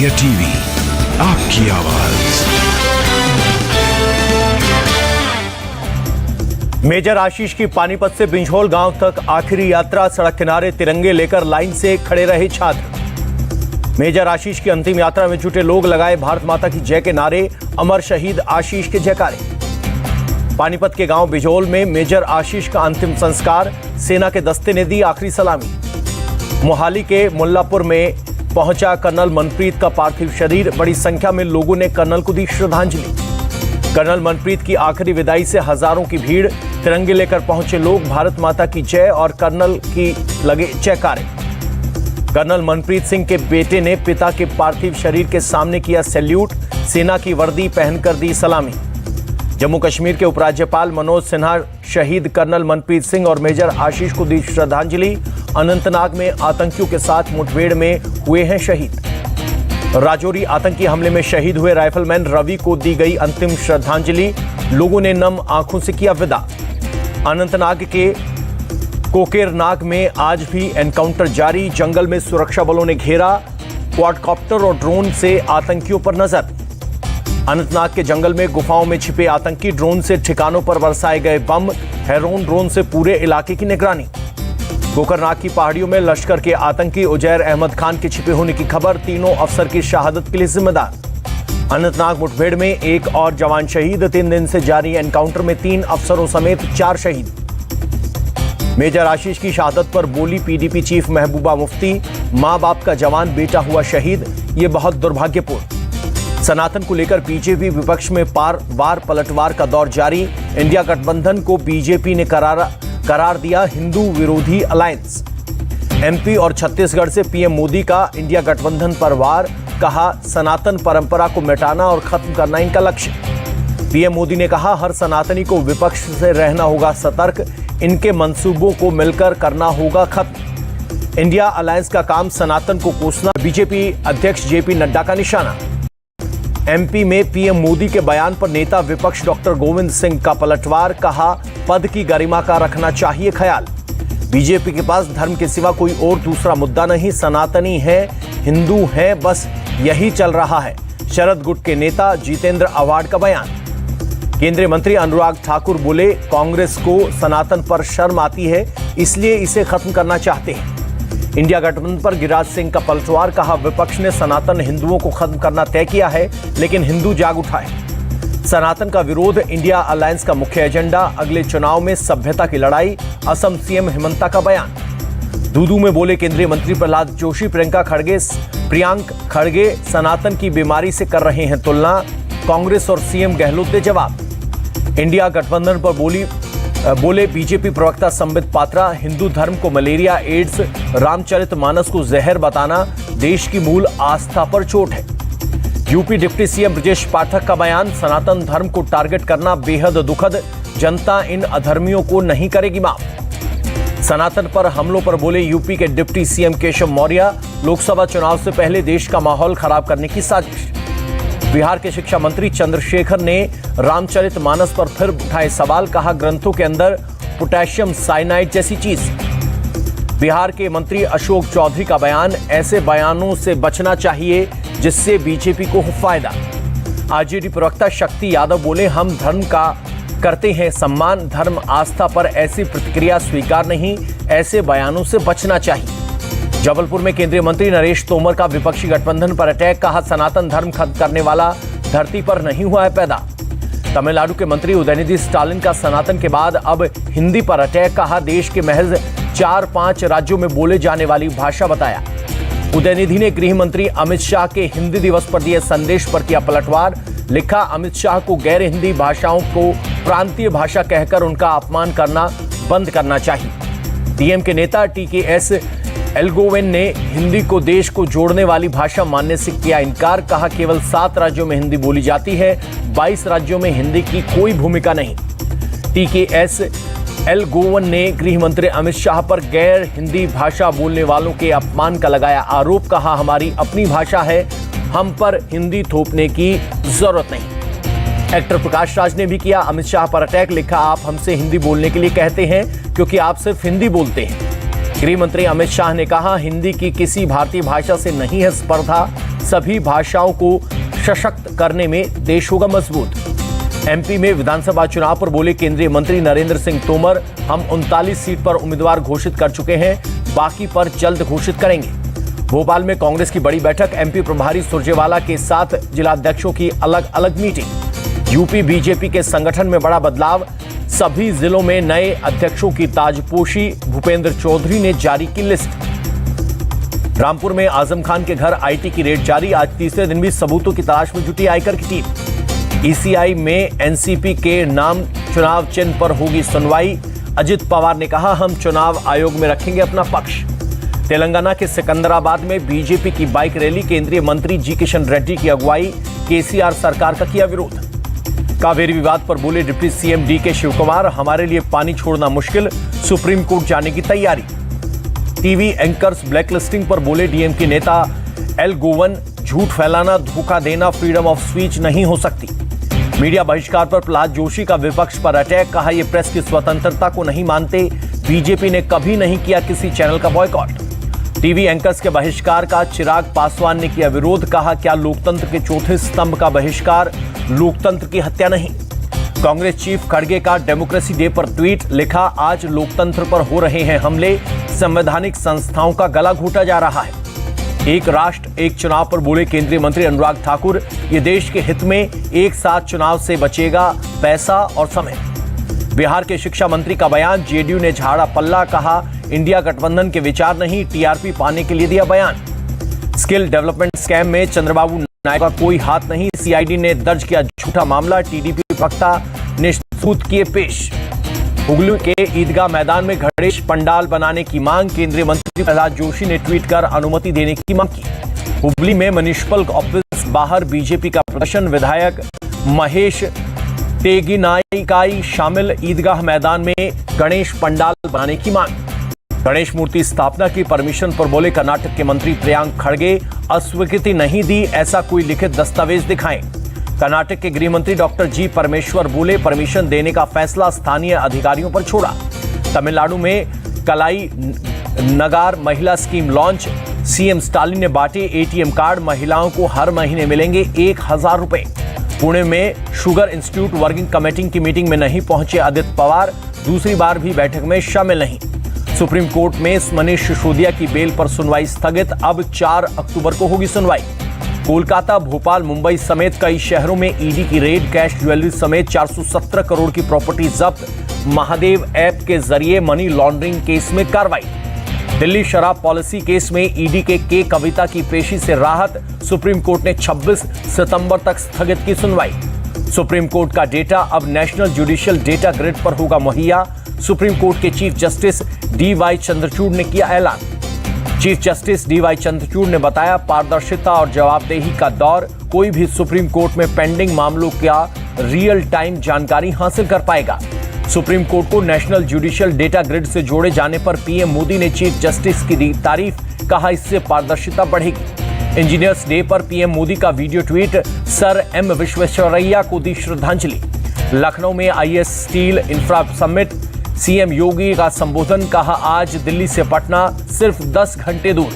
India TV, आपकी आवाज। Major आशीष की पानीपत से बिंझोल गांव तक आखिरी यात्रा। सड़क किनारे तिरंगे लेकर लाइन से खड़े रहे छात्र। मेजर आशीष की अंतिम यात्रा में जुटे लोग लगाए भारत माता की जय के नारे, अमर शहीद आशीष के जयकारे। पानीपत के गांव बिंझोल में मेजर आशीष का अंतिम संस्कार, सेना के दस्ते ने दी आखिरी सलामी। मोहाली के मुल्लापुर में पहुंचा कर्नल मनप्रीत का पार्थिव शरीर। बड़ी संख्या में लोगों ने कर्नल को दी श्रद्धांजलि। कर्नल मनप्रीत की आखिरी विदाई से हजारों की भीड़, तिरंगे लेकर पहुंचे लोग, भारत माता की जय और कर्नल की लगे जयकारे। कर्नल मनप्रीत सिंह के बेटे ने पिता के पार्थिव शरीर के सामने किया सैल्यूट, सेना की वर्दी पहनकर दी सलामी। जम्मू कश्मीर के उपराज्यपाल मनोज सिन्हा शहीद कर्नल मनप्रीत सिंह और मेजर आशीष को दी श्रद्धांजलि। अनंतनाग में आतंकियों के साथ मुठभेड़ में हुए हैं शहीद। राजौरी आतंकी हमले में शहीद हुए राइफलमैन रवि को दी गई अंतिम श्रद्धांजलि। लोगों ने नम आंखों से किया विदा। अनंतनाग के कोकेरनाग में आज भी एनकाउंटर जारी। जंगल में सुरक्षा बलों ने घेरा। क्वाडकॉप्टर और ड्रोन से आतंकियों पर नजर। अनंतनाग के जंगल में गुफाओं में छिपे आतंकी, ड्रोन से ठिकानों पर बरसाए गए बम। हेरोन ड्रोन से पूरे इलाके की निगरानी। कोकरनाग की पहाड़ियों में लश्कर के आतंकी उजैर अहमद खान के छिपे होने की खबर। तीनों अफसर की शहादत के लिए जिम्मेदार। अनंतनाग मुठभेड़ में एक और जवान शहीद। 3 दिन से जारी एनकाउंटर में 3 अफसरों समेत 4 शहीद। मेजर आशीष की शहादत पर बोली पीडीपी चीफ महबूबा मुफ्ती, मां बाप का जवान बेटा हुआ शहीद, ये बहुत दुर्भाग्यपूर्ण। सनातन को लेकर बीजेपी विपक्ष में वार पलटवार का दौर जारी। इंडिया गठबंधन को बीजेपी ने करार दिया हिंदू विरोधी अलायंस। एमपी और छत्तीसगढ़ से पीएम मोदी का इंडिया गठबंधन पर वार। कहा, सनातन परंपरा को मिटाना और खत्म करना इनका लक्ष्य। पीएम मोदी ने कहा, हर सनातनी को विपक्ष से रहना होगा सतर्क, इनके मंसूबों को मिलकर करना होगा खत्म। इंडिया अलायंस का काम सनातन को कोसना। बीजेपी अध्यक्ष जेपी नड्डा का निशाना। एमपी में पीएम मोदी के बयान पर नेता विपक्ष डॉक्टर गोविंद सिंह का पलटवार। कहा, पद की गरिमा का रखना चाहिए ख्याल। बीजेपी के पास धर्म के सिवा कोई और दूसरा मुद्दा नहीं, सनातनी है, हिंदू है, बस यही चल रहा है। शरद गुट के नेता जितेंद्र अवार्ड का बयान। केंद्रीय मंत्री अनुराग ठाकुर बोले, कांग्रेस को सनातन पर शर्म आती है, इसलिए इसे खत्म करना चाहते हैं। इंडिया गठबंधन पर गिरिराज सिंह का पलटवार। कहा, विपक्ष ने सनातन हिंदुओं को खत्म करना तय किया है, लेकिन हिंदू जाग उठाए। सनातन का विरोध इंडिया अलायंस का मुख्य एजेंडा। अगले चुनाव में सभ्यता की लड़ाई। असम सीएम हिमंता का बयान। दूदू में बोले केंद्रीय मंत्री प्रहलाद जोशी, प्रियांक खड़गे सनातन की बीमारी से कर रहे हैं तुलना। कांग्रेस और सीएम गहलोत दे जवाब। इंडिया गठबंधन पर बोले बीजेपी प्रवक्ता संबित पात्रा, हिंदू धर्म को मलेरिया, एड्स, रामचरितमानस को जहर बताना देश की मूल आस्था पर चोट है। UP deputy CM Brajesh Pathak का बयान। सनातन धर्म को टारगेट करना बेहद दुखद, जनता इन अधर्मियों को नहीं करेगी माफ। सनातन पर हमलों पर बोले यूपी के डिप्टी सीएम केशव मौर्य, लोकसभा चुनाव से पहले देश का माहौल खराब करने की साजिश। बिहार के शिक्षा मंत्री चंद्रशेखर ने रामचरितमानस पर फिर उठाए सवाल। कहा, ग्रंथों के अंदर पोटेशियम साइनाइड जैसी चीज। बिहार के मंत्री अशोक चौधरी का बयान। ऐसे बयानों से बचना चाहिए जिससे बीजेपी को हो फायदा। आरजेडी प्रवक्ता शक्ति यादव बोले, हम धर्म का करते हैं सम्मान, धर्म आस्था पर ऐसी प्रतिक्रिया स्वीकार नहीं, ऐसे बयानों से बचना चाहिए। जबलपुर में केंद्रीय मंत्री नरेश तोमर का विपक्षी गठबंधन पर अटैक। कहा, सनातन धर्म खत्म करने वाला धरती पर नहीं हुआ है पैदा। तमिलनाडु के मंत्री उदयनिधि स्टालिन का सनातन के बाद अब हिंदी पर अटैक। कहा, देश के महज 4-5 राज्यों में बोले जाने वाली भाषा बताया। उदयनिधि ने गृह मंत्री अमित शाह के हिंदी दिवस पर दिए संदेश पर किया पलटवार। लिखा, अमित शाह को गैर हिंदी भाषाओं को प्रांतीय भाषा कहकर उनका अपमान करना बंद करना चाहिए। टीएम के नेता टीकेएस एल्गोवेन ने हिंदी को देश को जोड़ने वाली भाषा मानने से किया इनकार। कहा, केवल 7 राज्यों में हिंदी बोली जाती है, 22 राज्यों में हिंदी की कोई भूमिका नहीं। टीकेएस एल्गोवन ने गृह मंत्री अमित शाह पर गैर हिंदी भाषा बोलने वालों के अपमान का लगाया आरोप। कहा, हमारी अपनी भाषा है, हम पर हिंदी थोपने की जरूरत नहीं। एक्टर प्रकाश राज ने भी किया अमित शाह पर अटैक। लिखा, आप हमसे हिंदी बोलने के लिए कहते हैं क्योंकि आप सिर्फ हिंदी बोलते हैं। गृह मंत्री अमित शाह ने कहा, हिंदी की किसी भारतीय भाषा से नहीं है स्पर्धा, सभी भाषाओं को सशक्त करने में देश होगा मजबूत। एमपी में विधानसभा चुनाव पर बोले केंद्रीय मंत्री नरेंद्र सिंह तोमर, हम 39 सीट पर उम्मीदवार घोषित कर चुके हैं, बाकी पर जल्द घोषित करेंगे। भोपाल में कांग्रेस की बड़ी बैठक, एमपी प्रभारी सुरजेवाला के साथ जिलाध्यक्षों की अलग अलग मीटिंग। यूपी बीजेपी के संगठन में बड़ा बदलाव, सभी जिलों में नए अध्यक्षों की ताजपोशी, भूपेंद्र चौधरी ने जारी की लिस्ट। रामपुर में आजम खान के घर आईटी की रेड जारी, आज तीसरे दिन भी सबूतों की तलाश में जुटी आयकर की टीम। ईसीआई में एनसीपी के नाम चुनाव चिन्ह पर होगी सुनवाई, अजित पवार ने कहा हम चुनाव आयोग में रखेंगे अपना पक्ष। तेलंगाना के सिकंदराबाद में बीजेपी की बाइक रैली, केंद्रीय मंत्री जी किशन रेड्डी की अगुवाई, केसीआर सरकार का किया विरोध। कावेरी विवाद पर बोले डिप्टी सीएम डीके शिवकुमार, हमारे लिए पानी छोड़ना मुश्किल, सुप्रीम कोर्ट जाने की तैयारी। टीवी एंकर्स ब्लैकलिस्टिंग पर बोले डीएमके नेता एल गोवन, झूठ फैलाना, धोखा देना फ्रीडम ऑफ स्पीच नहीं हो सकती। मीडिया बहिष्कार पर प्रहलाद जोशी का विपक्ष पर अटैक, कहा यह प्रेस की स्वतंत्रता को नहीं मानते, बीजेपी ने कभी नहीं किया किसी चैनल का बॉयकॉट। टीवी एंकर्स के बहिष्कार का चिराग पासवान ने किया विरोध, कहा क्या लोकतंत्र के चौथे स्तंभ का बहिष्कार लोकतंत्र की हत्या नहीं। कांग्रेस चीफ खड़गे का डेमोक्रेसी डे पर ट्वीट, लिखा आज लोकतंत्र पर हो रहे हैं हमले, संवैधानिक संस्थाओं का गला घोटा जा रहा है। एक राष्ट्र एक चुनाव पर बोले केंद्रीय मंत्री अनुराग ठाकुर, ये देश के हित में एक साथ चुनाव से बचेगा पैसा और समय। बिहार के शिक्षा मंत्री का बयान, जेडीयू ने झाड़ा पल्ला, कहा इंडिया गठबंधन के विचार नहीं, टीआरपी पाने के लिए दिया बयान। स्किल डेवलपमेंट स्कैम में चंद्रबाबू नायडू का कोई हाथ नहीं, सीआईडी ने दर्ज किया झूठा मामला, टीडीपी प्रवक्ता ने सबूत किए पेश। हुगली के ईदगाह मैदान में गणेश पंडाल बनाने की मांग, केंद्रीय मंत्री प्रहलाद जोशी ने ट्वीट कर अनुमति देने की मांग की। हुगली में म्युनिसिपल ऑफिस बाहर बीजेपी का प्रदर्शन, विधायक महेश तेगिनाईकाई शामिल, ईदगाह मैदान में गणेश पंडाल बनाने की मांग। गणेश मूर्ति स्थापना की परमिशन पर बोले कर्नाटक के मंत्री प्रियांक खड़गे, अस्वीकृति नहीं दी, ऐसा कोई लिखित दस्तावेज दिखाएं। कर्नाटक के गृह मंत्री डॉक्टर जी परमेश्वर बोले परमिशन देने का फैसला स्थानीय अधिकारियों पर छोड़ा। तमिलनाडु में कलाई नगार महिला स्कीम लॉन्च, सीएम स्टालिन ने बांटे एटीएम कार्ड, महिलाओं को हर महीने मिलेंगे 1000 रुपए। पुणे में शुगर इंस्टीट्यूट वर्किंग कमेटी की मीटिंग में नहीं पहुंचे आदित्य पवार, दूसरी बार भी बैठक में शामिल नहीं। सुप्रीम कोर्ट में मनीष सिसोदिया की बेल पर सुनवाई स्थगित, अब 4 अक्टूबर को होगी सुनवाई। कोलकाता, भोपाल, मुंबई समेत कई शहरों में ईडी की रेड, कैश ज्वेलरी समेत 417 करोड़ की प्रॉपर्टी जब्त, महादेव ऐप के जरिए मनी लॉन्ड्रिंग केस में कार्रवाई। दिल्ली शराब पॉलिसी केस में ईडी के कविता की पेशी से राहत, सुप्रीम कोर्ट ने 26 सितंबर तक स्थगित की सुनवाई। सुप्रीम कोर्ट का डेटा अब नेशनल जुडिशियल डेटा ग्रिड पर होगा मुहैया, सुप्रीम कोर्ट के चीफ जस्टिस डीवाई चंद्रचूड़ ने किया ऐलान। चीफ जस्टिस डीवाई चंद्रचूड़ ने बताया पारदर्शिता और जवाबदेही का दौर, कोई भी सुप्रीम कोर्ट में पेंडिंग मामलों का रियल टाइम जानकारी हासिल कर पाएगा। सुप्रीम कोर्ट को नेशनल जुडिशियल डेटा ग्रिड से जोड़े जाने पर पीएम मोदी ने चीफ जस्टिस की दी तारीफ, कहा इससे पारदर्शिता बढ़ेगी। इंजीनियर्स डे पर पीएम मोदी का video tweet, sir M Visvesvaraya को दी श्रद्धांजलि। लखनऊ में IS steel infra summit, CM Yogi का संबोधन, कहा आज दिल्ली से पटना सिर्फ 10 घंटे दूर।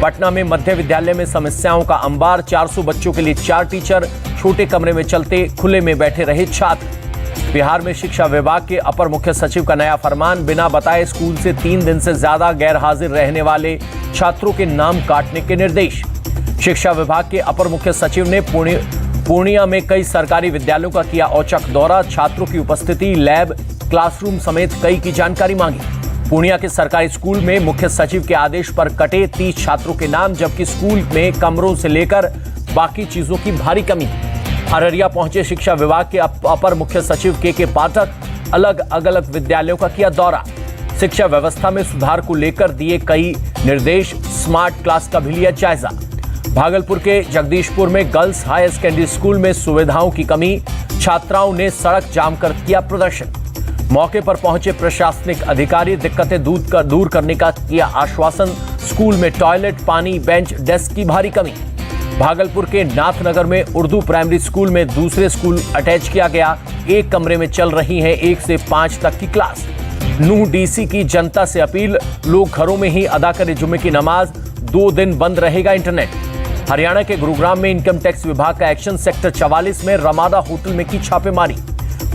पटना में मध्य विद्यालय में समस्याओं का अंबार, 400 बच्चों के लिए 4 टीचर, छोटे कमरे में चलते खुले में बैठे रहे छात्र। बिहार में शिक्षा विभाग के अपर मुख्य सचिव का नया फरमान, बिना बताए स्कूल से 3 दिन से ज्यादा गैर हाजिर रहने वाले छात्रों के नाम काटने के निर्देश। शिक्षा विभाग के अपर मुख्य सचिव ने पूर्णिया में कई सरकारी विद्यालयों का किया औचक दौरा, छात्रों की उपस्थिति, लैब, क्लासरूम समेत कई की जानकारी मांगी। पूर्णिया के सरकारी स्कूल में मुख्य सचिव के आदेश पर कटे 30 छात्रों के नाम, जबकि स्कूल में कमरों से लेकर बाकी चीजों की भारी कमी। अररिया पहुंचे शिक्षा विभाग के अपर मुख्य सचिव के पाठक, अलग अलग विद्यालयों का किया दौरा। शिक्षा व्यवस्था में सुधार को लेकर दिए कई निर्देश, स्मार्ट क्लास का भी लिया जायजा। भागलपुर के जगदीशपुर में गर्ल्स हायर सेकेंडरी स्कूल में सुविधाओं की कमी, छात्राओं ने सड़क जाम कर किया प्रदर्शन। मौके पर पहुंचे प्रशासनिक अधिकारी, दिक्कतें दूर करने का किया आश्वासन, स्कूल में टॉयलेट, पानी, बेंच, डेस्क की भारी कमी। भागलपुर के नाथनगर में उर्दू प्राइमरी स्कूल में दूसरे स्कूल अटैच किया गया, एक कमरे में चल रही है 1 से 5 तक की क्लास। नूह डीसी की जनता से अपील, लोग घरों में ही अदा करें जुम्मे की नमाज, 2 दिन बंद रहेगा इंटरनेट। हरियाणा के गुरुग्राम में इनकम टैक्स विभाग का एक्शन सेक्टर 44 में रमादा होटल में की छापेमारी।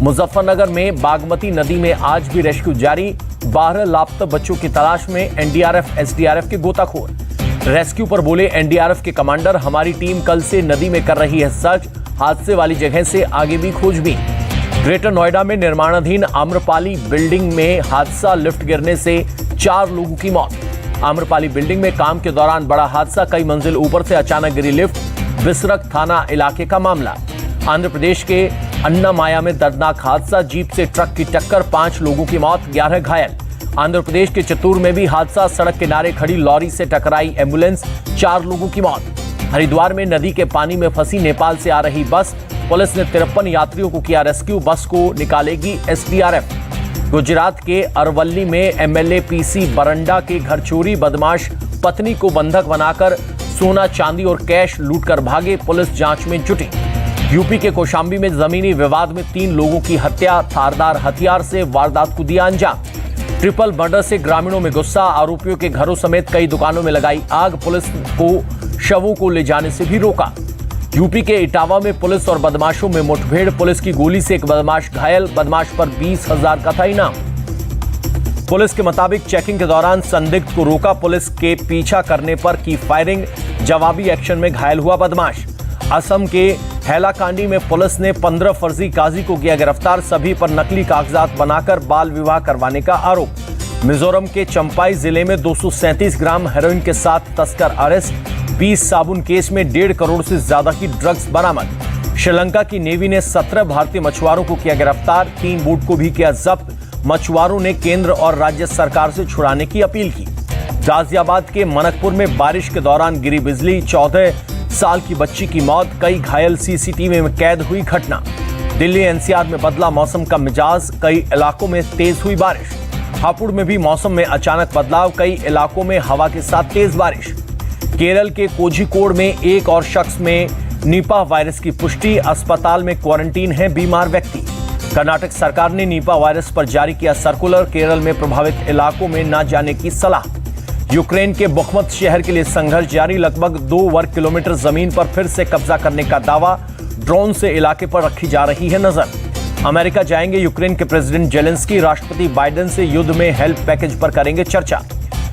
मुजफ्फरनगर में बागमती नदी में आज भी रेस्क्यू जारी। 12 लापता बच्चों की तलाश में एनडीआरएफ एसडीआरएफ के गोताखोर। रेस्क्यू पर बोले एनडीआरएफ के कमांडर, हमारी टीम कल से नदी में कर रही है सर्च, हादसे वाली जगह से आगे भी खोजबीन। ग्रेटर नोएडा में निर्माणाधीन आम्रपाली बिल्डिंग में हादसा, लिफ्ट गिरने से 4 लोगों की मौत। आम्रपाली बिल्डिंग में काम के दौरान बड़ा हादसा, कई मंजिल ऊपर से अचानक गिरी लिफ्ट। बिसरक थाना इलाके का मामला। आंध्र प्रदेश के अन्नामाया में दर्दनाक हादसा, जीप से ट्रक की टक्कर, 5 लोगों की मौत, 11 घायल। आंध्र प्रदेश के चित्तूर में भी हादसा, सड़क किनारे खड़ी लॉरी से टकराई एम्बुलेंस, 4 लोगों की मौत। हरिद्वार में नदी के पानी में फंसी नेपाल से आ रही बस, पुलिस ने 53 यात्रियों को किया रेस्क्यू, बस को निकालेगी एसडीआरएफ। गुजरात के अरवल्ली में एमएलए पीसी बरंडा के घर चोरी, बदमाश पत्नी को बंधक बनाकर सोना चांदी और कैश लूटकर भागे, पुलिस जांच में जुटी। यूपी के कौशाम्बी में जमीनी विवाद में 3 लोगों की हत्या, धारदार हथियार से वारदात को दिया अंजाम। ट्रिपल मर्डर से ग्रामीणों में गुस्सा, आरोपियों के घरों समेत कई दुकानों में लगाई आग, पुलिस को शवों को ले जाने से भी रोका। यूपी के इटावा में पुलिस और बदमाशों में मुठभेड़, पुलिस की गोली से एक बदमाश घायल, बदमाश पर 20,000 का था इनाम। पुलिस के मुताबिक चेकिंग के दौरान संदिग्ध को रोका, पुलिस के पीछा करने पर की फायरिंग, जवाबी एक्शन में घायल हुआ बदमाश। असम के हैलाकांडी में पुलिस ने 15 फर्जी काजी को किया गिरफ्तार, सभी पर नकली कागजात बनाकर बाल विवाह करवाने का आरोप। मिजोरम के चंपाई जिले में 237 ग्राम हेरोइन के साथ तस्कर अरेस्ट, 20 साबुन केस में 1.5 करोड़ से ज्यादा की ड्रग्स बरामद। श्रीलंका की नेवी ने 17 भारतीय मछुआरों को किया गिरफ्तार, 3 बोट को भी किया जब्त। मछुआरों ने केंद्र और राज्य सरकार से छुड़ाने की अपील की। गाजियाबाद के मनकपुर में बारिश के दौरान गिरी बिजली, 14 साल की बच्ची की मौत, कई घायल, सीसीटीवी में कैद हुई घटना। दिल्ली एनसीआर में बदला मौसम का मिजाज, कई इलाकों में तेज हुई बारिश। हापुड़ में भी मौसम में अचानक बदलाव, कई इलाकों में हवा के साथ तेज बारिश। केरल के कोझिकोड में एक और शख्स में निपा वायरस की पुष्टि, अस्पताल में क्वारंटीन है बीमार व्यक्ति। कर्नाटक सरकार ने निपा वायरस पर जारी किया सर्कुलर, केरल में प्रभावित इलाकों में न जाने की सलाह। यूक्रेन के बुखमत शहर के लिए संघर्ष जारी, लगभग 2 वर्ग किलोमीटर जमीन पर फिर से कब्जा करने का दावा, ड्रोन से इलाके पर रखी जा रही है नजर। अमेरिका जाएंगे यूक्रेन के प्रेसिडेंट जेलेंस्की, राष्ट्रपति बाइडेन से युद्ध में हेल्प पैकेज पर करेंगे चर्चा।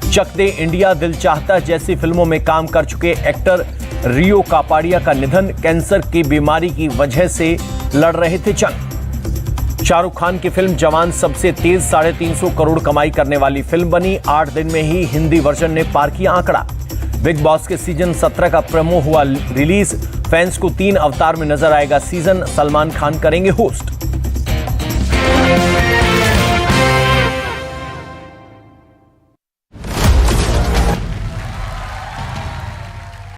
चक दे इंडिया, दिल चाहता जैसी फिल्मों में काम कर चुके एक्टर रियो कापाडिया का निधन, कैंसर की बीमारी की वजह से लड़ रहे थे जंग। शाहरुख खान की फिल्म जवान सबसे तेज 350 करोड़ कमाई करने वाली फिल्म बनी, 8 दिन में ही हिंदी वर्जन ने पार किया आंकड़ा। बिग बॉस के सीजन 17 का प्रोमो हुआ रिलीज, फैंस को 3 अवतार में नजर आएगा सीजन, सलमान खान करेंगे होस्ट।